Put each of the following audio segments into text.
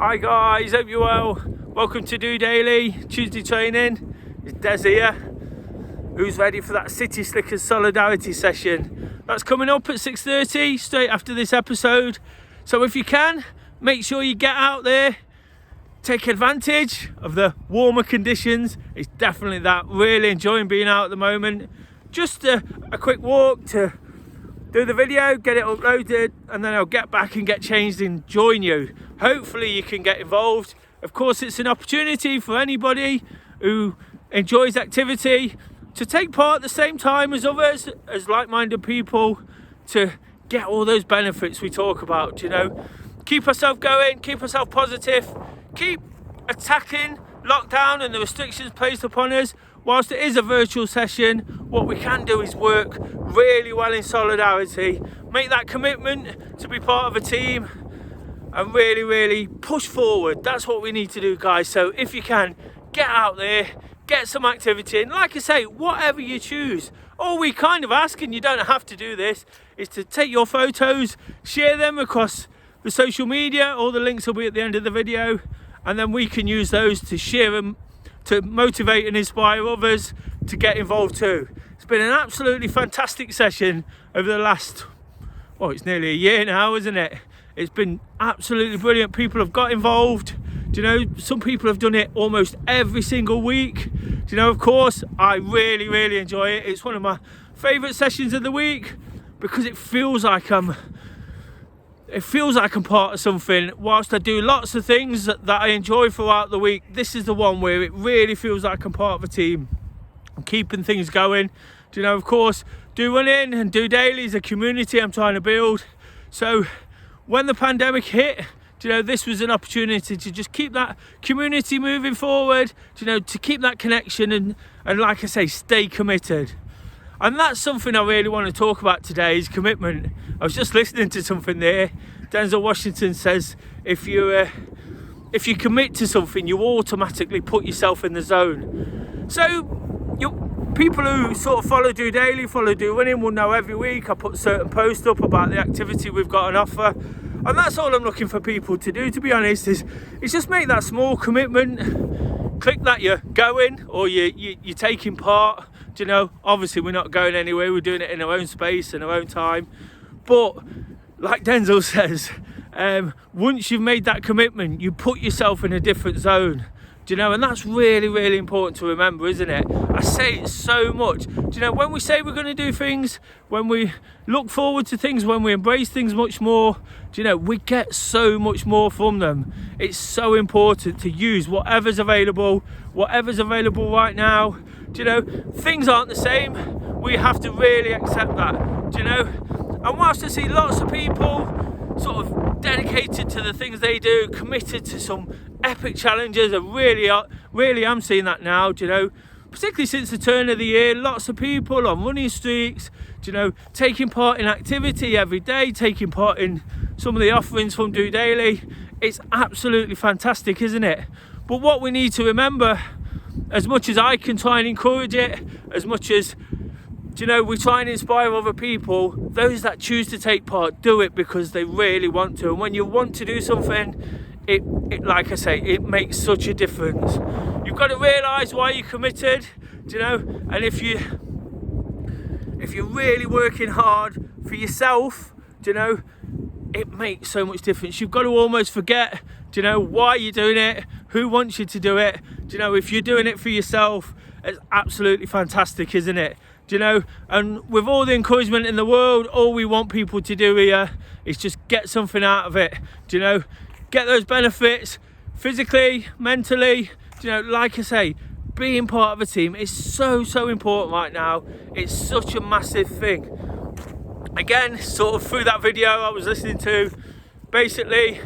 Hi guys, hope you're well. Welcome to DOdaily, Tuesday training. It's Des here, who's ready for that City Slickers solidarity session. That's coming up at 6:30, straight after this episode. So if you can, make sure you get out there, take advantage of the warmer conditions. It's definitely that. Really enjoying being out at the moment. Just a quick walk to do the video, get it uploaded, and then I'll get back and get changed and join you. Hopefully you can get involved. Of course, it's an opportunity for anybody who enjoys activity to take part at the same time as others, as like-minded people, to get all those benefits we talk about, you know. Keep ourselves going, keep ourselves positive, keep attacking lockdown and the restrictions placed upon us. Whilst it is a virtual session, what we can do is work really well in solidarity, make that commitment to be part of a team and really push forward. That's what we need to do, guys. So if you can, get out there, get some activity in. Like I say, whatever you choose. All we kind of ask, and you don't have to do this, is to take your photos, share them across the social media. All the links will be at the end of the video, and then we can use those to share them, to motivate and inspire others to get involved too. It's been an absolutely fantastic session over the last, well, it's nearly a year now, isn't it? It's been absolutely brilliant. People have got involved. Do you know, some people have done it almost every single week. Do you know, of course, I really enjoy it. It's one of my favourite sessions of the week because it feels like I'm part of something. Whilst I do lots of things that I enjoy throughout the week, this is the one where it really feels like I'm part of a team. I'm keeping things going. Do you know, of course, Do Running and DOdaily is a community I'm trying to build. So when the pandemic hit, do you know, this was an opportunity to just keep that community moving forward, do you know, to keep that connection and like I say, stay committed. And that's something I really want to talk about today, is commitment. I was just listening to something there. Denzel Washington says, if you commit to something, you automatically put yourself in the zone. So people who sort of follow DOdaily, follow Do Running, will know every week I put certain posts up about the activity we've got on offer. And that's all I'm looking for people to do, to be honest, is just make that small commitment. Click that you're going or you're taking part. Do you know, obviously we're not going anywhere, we're doing it in our own space and our own time. But like Denzel says, once you've made that commitment, you put yourself in a different zone. Do you know, and that's really important to remember, isn't it? I say it so much. Do you know, when we say we're going to do things, when we look forward to things, when we embrace things much more, do you know, we get so much more from them. It's so important to use whatever's available right now. Do you know, things aren't the same. We have to really accept that, do you know? And whilst I see lots of people sort of dedicated to the things they do, committed to some epic challenges, I really am seeing that now, do you know? Particularly since the turn of the year, lots of people on running streaks, do you know, taking part in activity every day, taking part in some of the offerings from DOdaily. It's absolutely fantastic, isn't it? But what we need to remember, as much as I can try and encourage it, as much as, do you know, we try and inspire other people, those that choose to take part do it because they really want to. And when you want to do something, it like I say, it makes such a difference. You've got to realise why you're committed, do you know, and if you're really working hard for yourself, do you know, it makes so much difference. You've got to almost forget, do you know, why you're doing it, who wants you to do it. Do you know, if you're doing it for yourself, it's absolutely fantastic, isn't it? Do you know, and with all the encouragement in the world, all we want people to do here is just get something out of it. Do you know, get those benefits physically, mentally. Do you know, like I say, being part of a team is so important right now. It's such a massive thing. Again, sort of through that video I was listening to, basically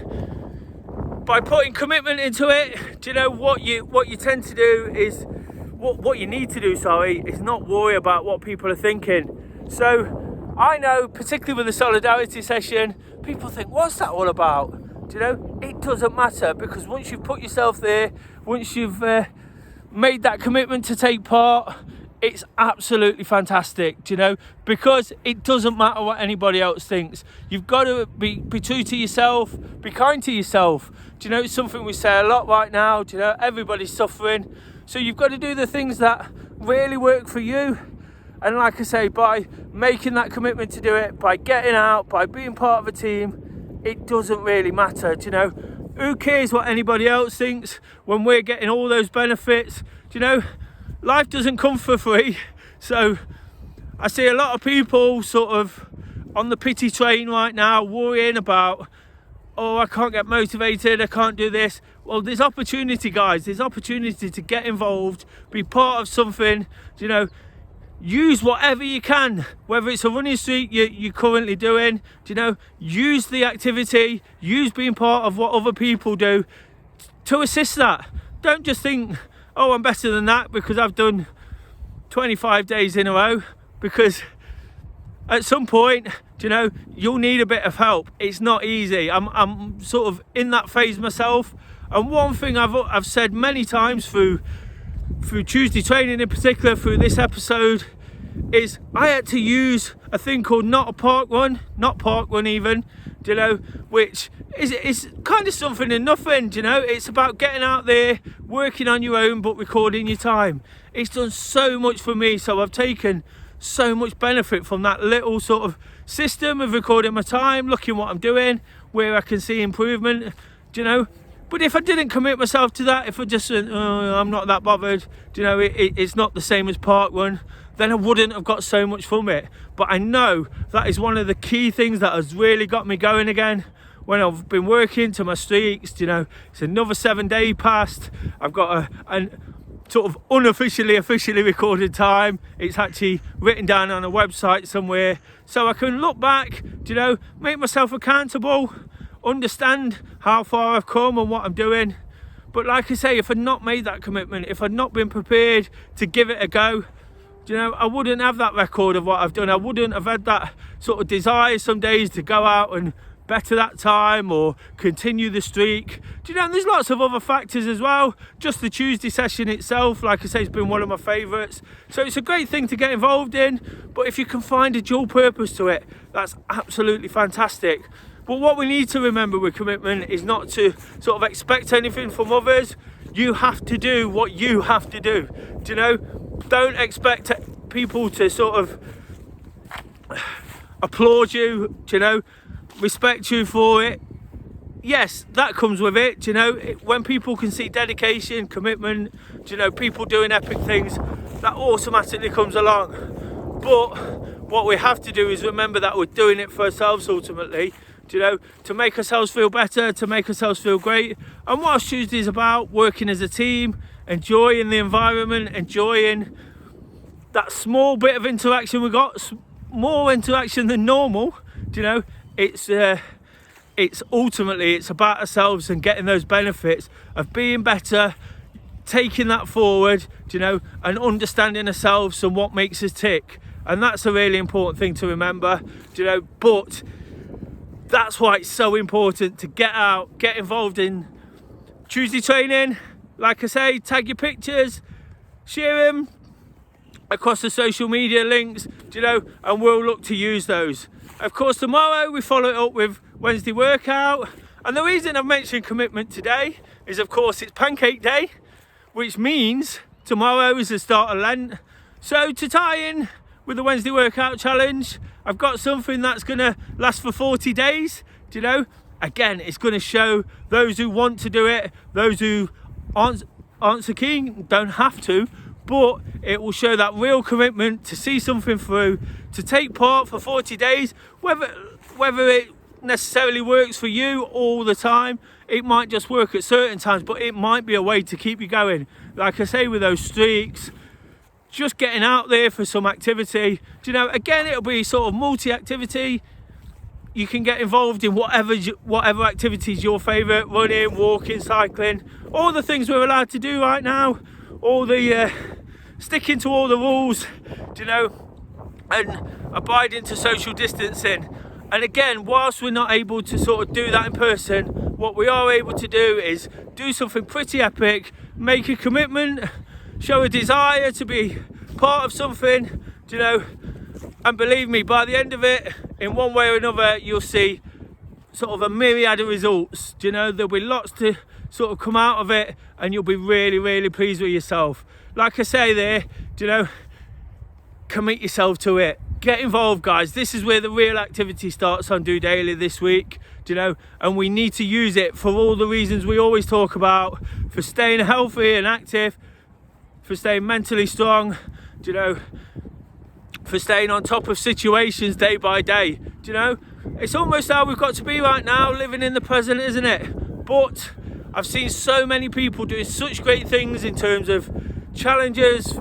by putting commitment into it, do you know, what you tend to do is, what you need to do, is not worry about what people are thinking. So I know, particularly with the solidarity session, people think, what's that all about? Do you know, it doesn't matter, because once you've put yourself there, once you've made that commitment to take part, it's absolutely fantastic, do you know, because it doesn't matter what anybody else thinks. You've got to be true to yourself, be kind to yourself. Do you know, it's something we say a lot right now. Do you know, everybody's suffering. So you've got to do the things that really work for you. And like I say, by making that commitment to do it, by getting out, by being part of a team, it doesn't really matter. Do you know, who cares what anybody else thinks when we're getting all those benefits? Do you know, life doesn't come for free. So I see a lot of people sort of on the pity train right now, worrying about, oh, I can't get motivated, I can't do this. Well, there's opportunity, guys. There's opportunity to get involved, be part of something. You know, use whatever you can, whether it's a running streak you're currently doing. You know, use the activity, use being part of what other people do to assist that. Don't just think, oh, I'm better than that because I've done 25 days in a row, because at some point, you know, you'll need a bit of help. It's not easy. I'm sort of in that phase myself. And one thing I've said many times through Tuesday training, in particular through this episode, is I had to use a thing called not park run even, you know, which is kind of something and nothing. You know, it's about getting out there, working on your own, but recording your time. It's done so much for me. So I've taken so much benefit from that little sort of system of recording my time, looking what I'm doing, where I can see improvement, you know. But if I didn't commit myself to that, if I just said, oh, I'm not that bothered, you know, it's not the same as park run, then I wouldn't have got so much from it. But I know that is one of the key things that has really got me going again. When I've been working to my streaks, you know, it's another 7 day past. I've got a sort of officially recorded time. It's actually written down on a website somewhere, so I can look back, you know, make myself accountable, understand how far I've come and what I'm doing. But like I say, if I'd not made that commitment, if I'd not been prepared to give it a go, you know, I wouldn't have that record of what I've done. I wouldn't have had that sort of desire some days to go out and better that time or continue the streak. Do you know, and there's lots of other factors as well. Just the Tuesday session itself, like I say, has been one of my favourites. So it's a great thing to get involved in, but if you can find a dual purpose to it, that's absolutely fantastic. But what we need to remember with commitment is not to sort of expect anything from others. You have to do what you have to do. Do you know, don't expect people to sort of applaud you, do you know, respect you for it. Yes, that comes with it. Do you know, when people can see dedication, commitment, do you know, people doing epic things, that automatically comes along. But what we have to do is remember that we're doing it for ourselves ultimately, do you know, to make ourselves feel better, to make ourselves feel great. And what Tuesday is about, working as a team, enjoying the environment, enjoying that small bit of interaction we got, more interaction than normal. Do you know, it's ultimately, it's about ourselves and getting those benefits of being better, taking that forward, do you know, and understanding ourselves and what makes us tick. And that's a really important thing to remember, do you know. But that's why it's so important to get out, get involved in Tuesday training. Like I say, tag your pictures, share them across the social media links, do you know, and we'll look to use those. Of course, tomorrow we follow it up with Wednesday workout. And the reason I've mentioned commitment today is, of course, it's Pancake Day, which means tomorrow is the start of Lent. So to tie in with the Wednesday workout challenge, I've got something that's going to last for 40 days. Do you know? Again, it's going to show those who want to do it, those who aren't so keen, don't have to, but it will show that real commitment to see something through, to take part for 40 days, whether it necessarily works for you all the time. It might just work at certain times, but it might be a way to keep you going. Like I say, with those streaks, just getting out there for some activity. Do you know, again, it'll be sort of multi-activity. You can get involved in whatever activity is your favourite, running, walking, cycling, all the things we're allowed to do right now, all the sticking to all the rules, do you know, and abiding to social distancing. And again, whilst we're not able to sort of do that in person, what we are able to do is do something pretty epic, make a commitment, show a desire to be part of something, do you know, and believe me, by the end of it, in one way or another, you'll see sort of a myriad of results. Do you know, there'll be lots to sort of come out of it, and you'll be really, really pleased with yourself. Like I say there, do you know, commit yourself to it. Get involved, guys. This is where the real activity starts on Do Daily this week, do you know, and we need to use it for all the reasons we always talk about, for staying healthy and active, for staying mentally strong, do you know, for staying on top of situations day by day. Do you know, it's almost how we've got to be right now, living in the present, isn't it? But I've seen so many people doing such great things in terms of challenges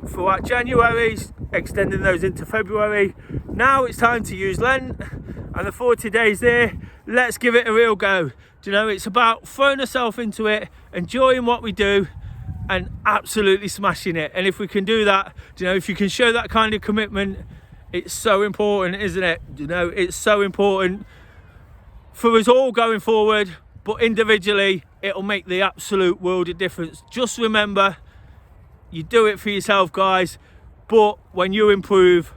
throughout January, extending those into February. Now it's time to use Lent and the 40 days there. Let's give it a real go. Do you know, it's about throwing ourselves into it, enjoying what we do, and absolutely smashing it. And if we can do that, do you know, if you can show that kind of commitment, it's so important, isn't it? Do you know, it's so important for us all going forward, but individually it'll make the absolute world of difference. Just remember, you do it for yourself, guys, but when you improve,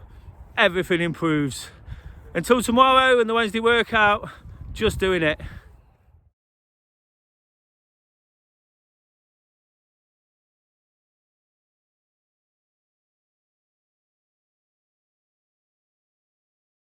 everything improves. Until tomorrow and the Wednesday workout, just doing it.